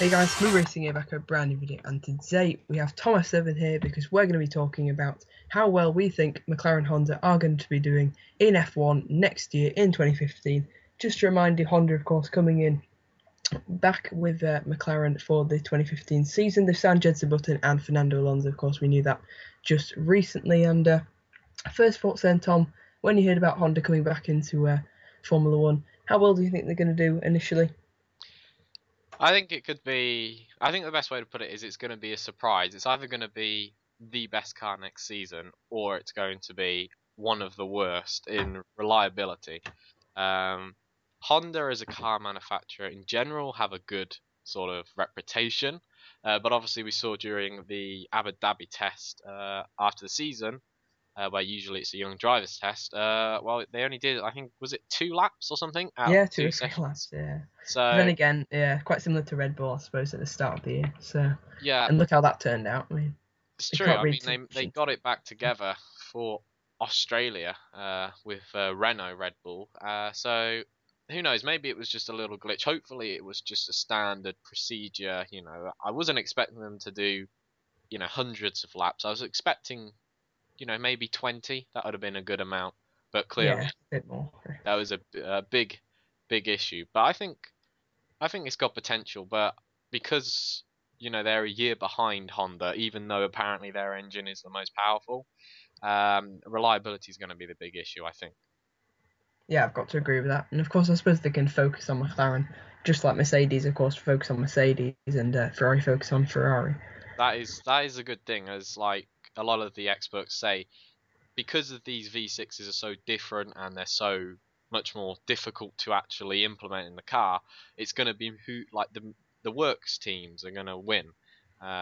Hey guys, Smooth Racing here back at a brand new video, and today we have TomF7 here because we're going to be talking about how well we think McLaren and Honda are going to be doing in F1 next year in 2015. Just to remind you, Honda of course coming in back with McLaren for the 2015 season. They've signed Jenson Button and Fernando Alonso, of course we knew that just recently. And first thoughts then, Tom, when you heard about Honda coming back into Formula 1, how well do you think they're going to do initially? I think it could be. I think the best way to put it is it's going to be a surprise. It's either going to be the best car next season, or it's going to be one of the worst in reliability. Honda as a car manufacturer in general have a good sort of reputation, but obviously we saw during the Abu Dhabi test after the season, where usually it's a young driver's test. Well, they only did, I think, was it 2 laps or something? Yeah, two two or three sessions. laps, yeah. So But then again, yeah, quite similar to Red Bull, I suppose, at the start of the year. So yeah, and look how that turned out. I mean, it's you true. can't I read mean, too they much into got it back together for Australia with Renault Red Bull. So who knows? Maybe it was just a little glitch. Hopefully, it was just a standard procedure. You know, I wasn't expecting them to do, hundreds of laps. I was expecting, maybe 20. That would have been a good amount. But yeah, clearly, a bit more. that was a big, big issue. But I think it's got potential, but because they're a year behind Honda, even though apparently their engine is the most powerful, reliability is going to be the big issue, I think. Yeah, I've got to agree with that. And of course, I suppose they can focus on McLaren, just like Mercedes, of course, focus on Mercedes, and Ferrari focus on Ferrari. That is a good thing, as like a lot of the experts say, because of these V6s are so different and they're so much more difficult to actually implement in the car. It's going to be who like the works teams are going to win.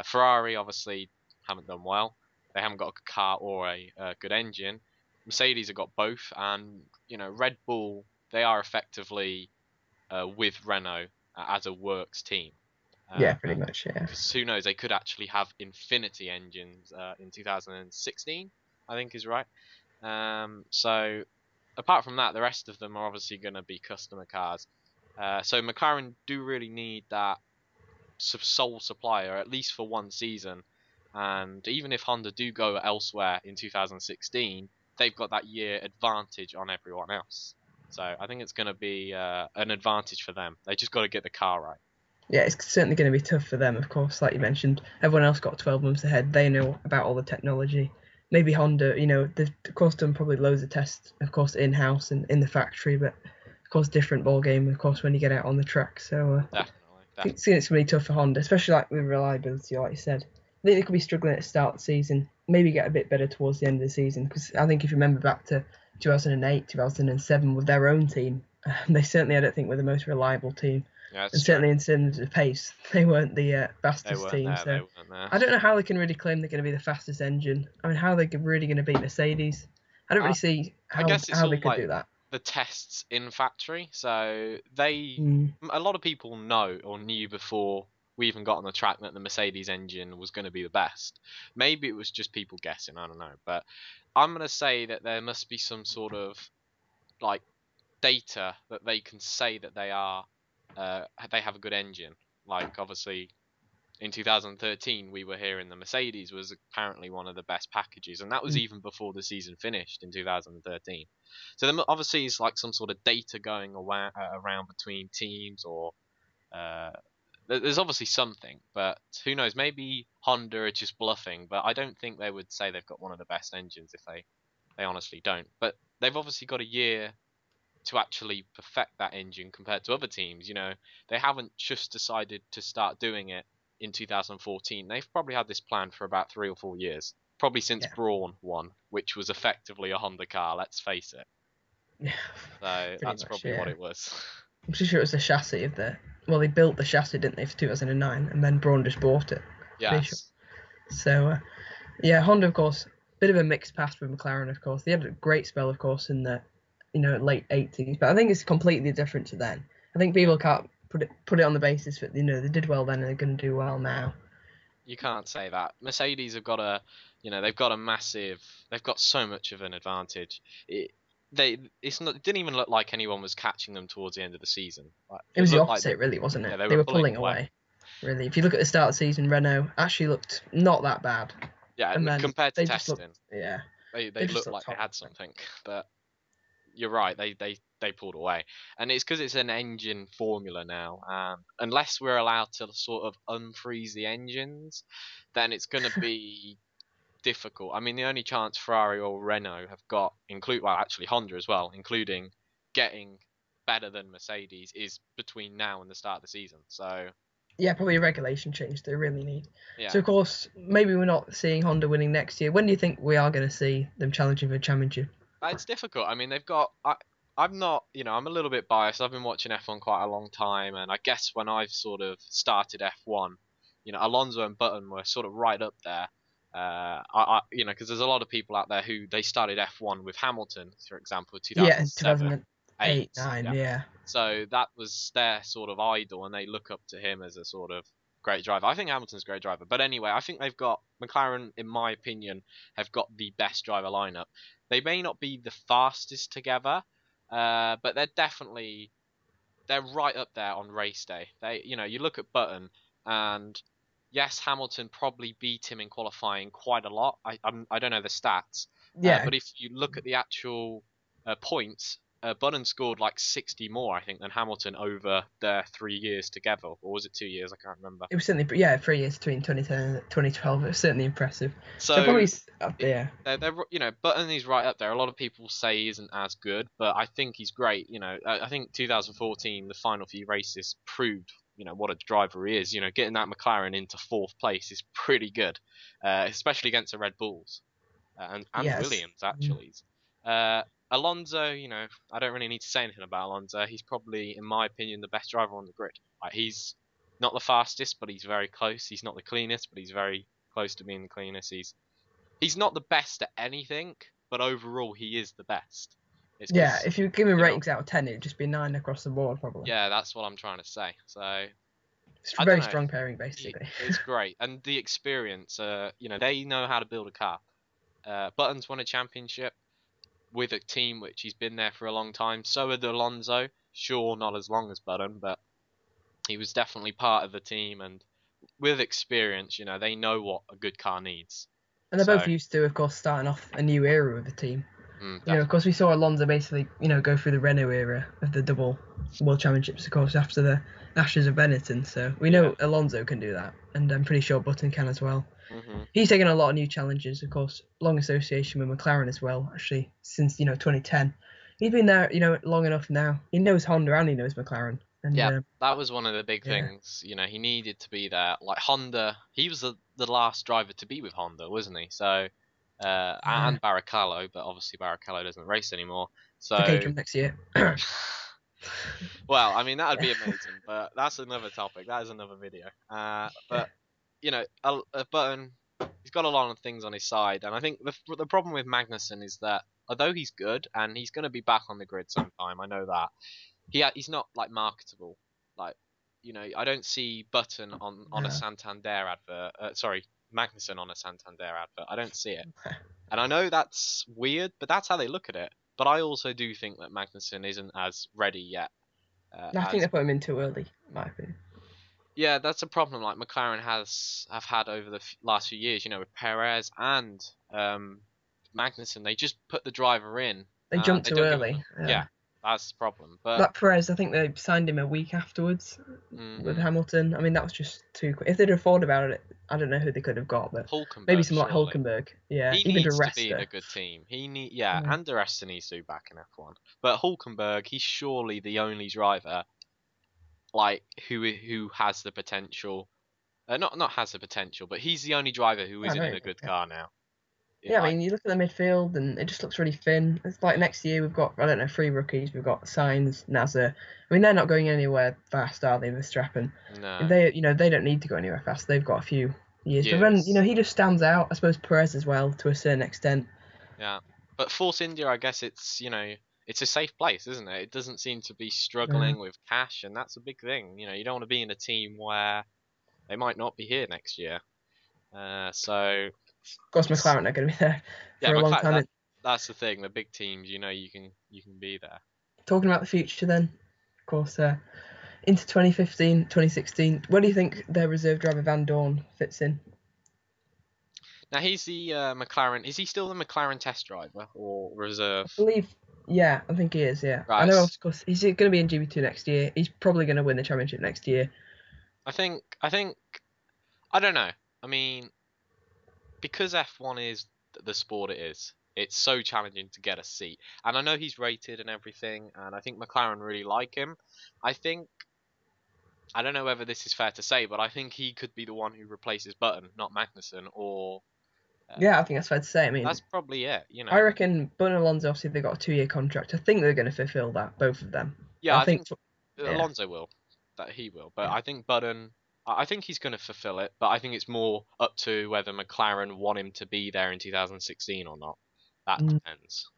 Ferrari obviously haven't done well. They haven't got a car or a good engine. Mercedes have got both, and Red Bull, they are effectively with Renault as a works team. Yeah, pretty much. Yeah. Because who knows, they could actually have Infinity engines in 2016, I think is right. So apart from that, the rest of them are obviously going to be customer cars. So McLaren do really need that sole supplier, at least for one season. And even if Honda do go elsewhere in 2016, they've got that year advantage on everyone else. So I think it's going to be an advantage for them. They just got to get the car right. Yeah, it's certainly going to be tough for them, of course, like you mentioned. Everyone else got 12 months ahead. They know about all the technology. Maybe Honda, they've of course done probably loads of tests, of course, in-house and in the factory, but of course, different ball game, of course, when you get out on the track. So Definitely. it's going to be tough for Honda, especially like with reliability, like you said. I think they could be struggling at the start of the season, maybe get a bit better towards the end of the season, because I think if you remember back to 2008, 2007 with their own team, they certainly, I don't think, were the most reliable team. Yeah, And certainly in terms of pace, they weren't the fastest team. They So weren't there. I don't know how they can really claim they're going to be the fastest engine. I mean, how are they really going to beat Mercedes? I don't really see I guess it's how all they could like do that. the tests in factory. So Mm. a lot of people know or knew before we even got on the track that the Mercedes engine was going to be the best. Maybe it was just people guessing. I don't know, but I'm going to say that there must be some sort of like data that they can say that they have a good engine. Like obviously in 2013 we were hearing the Mercedes was apparently one of the best packages, and that was even before the season finished in 2013. So there obviously is like some sort of data going around between teams, or uh, there's obviously something, but who knows, maybe Honda are just bluffing, but I don't think they would say they've got one of the best engines if they honestly don't. But they've obviously got a year to actually perfect that engine compared to other teams. They haven't just decided to start doing it in 2014. They've probably had this plan for about 3 or 4 years, probably since Yeah. Brawn won, which was effectively a Honda car, let's face it. Yeah. So that's Much, probably yeah. what it was. I'm pretty sure it was the chassis of the. Well, they built the chassis, didn't they, for 2009, and then Braun just bought it. Sure. Yes. So, yeah, Honda, of course, bit of a mixed past with McLaren, of course. They had a great spell, of course, in the late 80s, but I think it's completely different to then. I think people can't put it on the basis that they did well then and they're going to do well now. You can't say that. Mercedes have got they've got a massive, they've got so much of an advantage. It didn't even look like anyone was catching them towards the end of the season. It was the looked like opposite, really, wasn't it? yeah, they They were were pulling pulling away. away. really. If you look at the start of the season, Renault actually looked not that bad. Yeah, And and then compared to they just testing, looked, yeah, they they just looked looked like they horrible. had something. But you're right, they pulled away, and it's because it's an engine formula now. Unless we're allowed to sort of unfreeze the engines, then it's going to be difficult. I mean, the only chance Ferrari or Renault have got, well, actually Honda as well, including getting better than Mercedes, is between now and the start of the season. So Yeah, probably a regulation change they really need. yeah, So, of course, maybe we're not seeing Honda winning next year. When do you think we are going to see them challenging for a championship? it's difficult. I mean, they've got. I'm not, I'm a little bit biased. I've been watching F1 quite a long time, and I guess when I've sort of started F1, Alonso and Button were sort of right up there. Because there's a lot of people out there who they started F1 with Hamilton, for example, Yeah, in 2007, 8. 2008, 9, Yeah. yeah. So that was their sort of idol, and they look up to him as a sort of great driver. I think Hamilton's a great driver, but anyway, I think they've got McLaren, in my opinion, have got the best driver lineup. They may not be the fastest together, but they're right up there on race day. You look at Button, and yes, Hamilton probably beat him in qualifying quite a lot. I don't know the stats, Yeah, but if you look at the actual points, Button scored like 60 more, I think, than Hamilton over their 3 years together, or was it 2 years? I can't remember. it was certainly, yeah, 3 years between 2010 and 2012. It was certainly impressive. So, So probably up there. Button is right up there. A lot of people say he isn't as good, but I think he's great. I think 2014, the final few races proved, what a driver he is. Getting that McLaren into fourth place is pretty good, especially against the Red Bulls and Yes. Williams actually. Alonso, I don't really need to say anything about Alonso. He's probably, in my opinion, the best driver on the grid. Like, he's not the fastest, but he's very close. He's not the cleanest, but he's very close to being the cleanest. He's not the best at anything, but overall he is the best. It's Yeah, because if you give me ratings out of 10, it'd just be 9 across the board, probably. yeah, that's what I'm trying to say. So It's a I don't very know. strong pairing, basically. It's great, and the experience. They know how to build a car. Button's won a championship with a team which he's been there for a long time. So had Alonso. Sure, not as long as Button, but he was definitely part of the team, and with experience, they know what a good car needs. And they're both So used to, of course, starting off a new era with the team. Of course, definitely. we saw Alonso basically, go through the Renault era of the double World Championships, of course, after the Ashes of Benetton. So we know Alonso can do that, and I'm pretty sure Button can as well. Hmm. He's taken a lot of new challenges, of course, long association with McLaren as well, actually, since, 2010. He's been there, long enough now. He knows Honda and he knows McLaren. And Yeah, that was one of the big yeah. things. He needed to be there. Like Honda, he was the last driver to be with Honda, wasn't he? So, and Barrichello, but obviously Barrichello doesn't race anymore. For So, Caterham next year. well, I mean that would be Yeah. amazing, but that's another topic. That is another video. Yeah. But Button, he's got a lot of things on his side, and I think the problem with Magnussen is that although he's good and he's going to be back on the grid sometime, I know that he's not like marketable. Like, I don't see Button on a Santander advert. Sorry, Magnussen on a Santander advert. I don't see it, and I know that's weird, but that's how they look at it. But I also do think that Magnussen isn't as ready yet. I think they put him in too early, in my opinion. Yeah, that's a problem. Like McLaren have had over the last few years, with Perez and Magnussen, they just put the driver in. They jumped They too don't give him. early. Yeah, that's the problem. But That Perez, I think they signed him a week afterwards with Hamilton. I mean, that was just too quick. If they'd have thought about it, I don't know who they could have got, but maybe Hulkenberg, someone like surely. Hulkenberg. Yeah, He even needs to be in DeResta. a good team. And DeResta needs to be back in F1. But Hulkenberg, he's surely the only driver, like who has the potential. Not has the potential, but he's the only driver who isn't in a good car now. Yeah, I mean, you look at the midfield and it just looks really thin. It's like next year we've got, I don't know, 3 rookies. We've got Sainz, Nasr. I mean, they're not going anywhere fast, are they, Verstappen? No. They don't need to go anywhere fast. They've got a few years. But then, he just stands out. I suppose Perez as well, to a certain extent. Yeah. But Force India, I guess it's, it's a safe place, isn't it? It doesn't seem to be struggling with cash, and that's a big thing. You don't want to be in a team where they might not be here next year. So Of course, McLaren are going to be there for a long time. That's the thing. The big teams, you can be there. Talking about the future, then, of course, into 2015, 2016. Where do you think their reserve driver Van Dorn fits in? Now he's the McLaren. Is he still the McLaren test driver or reserve? I believe, yeah, I think he is, yeah. I Right. know, of course, he's going to be in GB2 next year. He's probably going to win the championship next year. I think. I don't know. I mean, because F1 is the sport it is, it's so challenging to get a seat. And I know he's rated and everything, and I think McLaren really like him. I think. I don't know whether this is fair to say, but I think he could be the one who replaces Button, not Magnussen, or. Yeah, I think that's fair to say. I mean, That's probably it, I reckon Button and Alonso, obviously, they've got a 2-year contract. I think they're going to fulfill that, both of them. Yeah, I think Yeah. Alonso will. That he will. But I think Button, I think he's going to fulfill it. But I think it's more up to whether McLaren want him to be there in 2016 or not. That depends.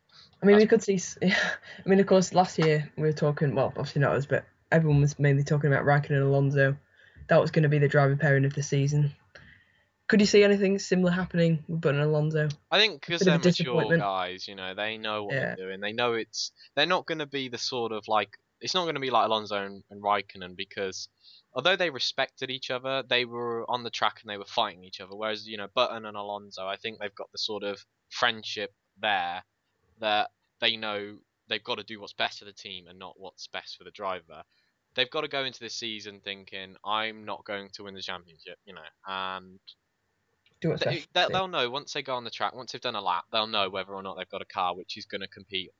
I mean, we could see. I mean, of course, last year we were talking. Well, obviously not us, but everyone was mainly talking about Raikkonen and Alonso. That was going to be the driver pairing of the season. Could you see anything similar happening with Button and Alonso? I think because they're mature guys, they know what they're doing. They know they're not going to be the sort of it's not going to be like Alonso and Raikkonen, because although they respected each other, they were on the track and they were fighting each other. Whereas Button and Alonso, I think they've got the sort of friendship there that they know they've got to do what's best for the team and not what's best for the driver. They've got to go into this season thinking, I'm not going to win the championship, and they'll know once they go on the track, once they've done a lap, they'll know whether or not they've got a car which is going to compete.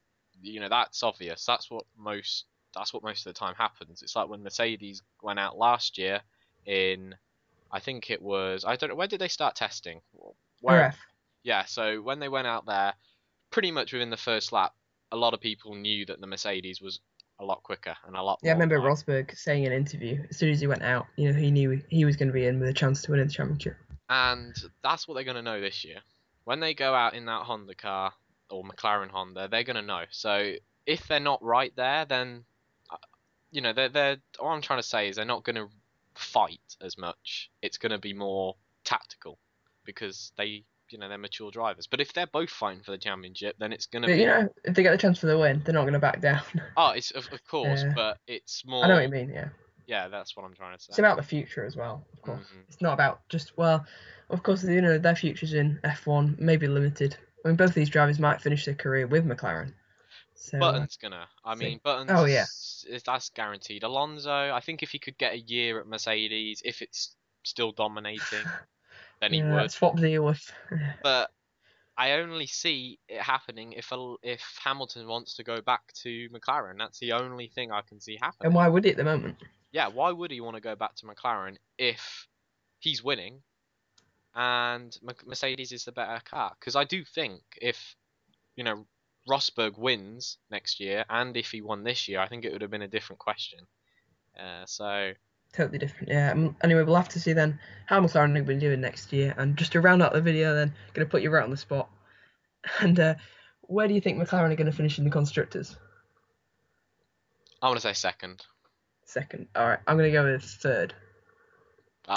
That's obvious. That's what most of the time happens. It's like when Mercedes went out last year in, I think it was, I don't know, where did they start testing? Where? Yeah, so when they went out there, pretty much within the first lap, a lot of people knew that the Mercedes was a lot quicker and a lot more. Yeah, I remember Rosberg saying in an interview, as soon as he went out, he knew he was going to be in with a chance to win the championship. And that's what they're going to know this year. When they go out in that Honda car, or McLaren Honda, they're going to know. So if they're not right there, then, they're all I'm trying to say is they're not going to fight as much. It's going to be more tactical because they're mature drivers. But if they're both fighting for the championship, then it's going to be. If they get the chance for the win, they're not going to back down. Oh, it's of course, but it's more. I know what you mean, yeah. Yeah, that's what I'm trying to say. It's about the future as well, of course. It's not about just, of course, their future's in F1, maybe limited. I mean, both of these drivers might finish their career with McLaren. So, Button's gonna. Button's. Oh, yeah. That's guaranteed. Alonso, I think if he could get a year at Mercedes, if it's still dominating, then he would. That's what deal with. But I only see it happening if Hamilton wants to go back to McLaren. That's the only thing I can see happening. And why would he at the moment? Yeah, why would he want to go back to McLaren if he's winning and Mercedes is the better car? Because I do think if, Rosberg wins next year and if he won this year, I think it would have been a different question. Totally different, yeah. Anyway, we'll have to see then how McLaren are going to be doing next year. And just to round out the video then, going to put you right on the spot. And where do you think McLaren are going to finish in the Constructors? I want to say second. Second. All right, I'm going to go with third.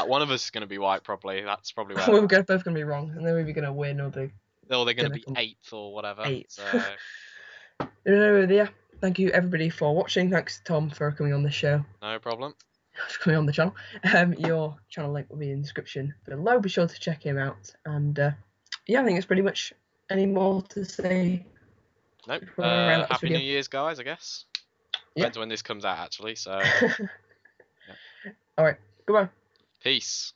One of us is going to be white, probably. That's probably where we're both going to be wrong, and then we're going to win, or they're going to be eighth or whatever. Eighth. So. Yeah, thank you everybody for watching. Thanks Tom for coming on the show. No problem. For coming on the channel. Your channel link will be in the description below. Be sure to check him out. And I think it's pretty much any more to say. Nope. Happy New Year's, guys, I guess. Depends when this comes out, actually. So. All right. Goodbye. Peace.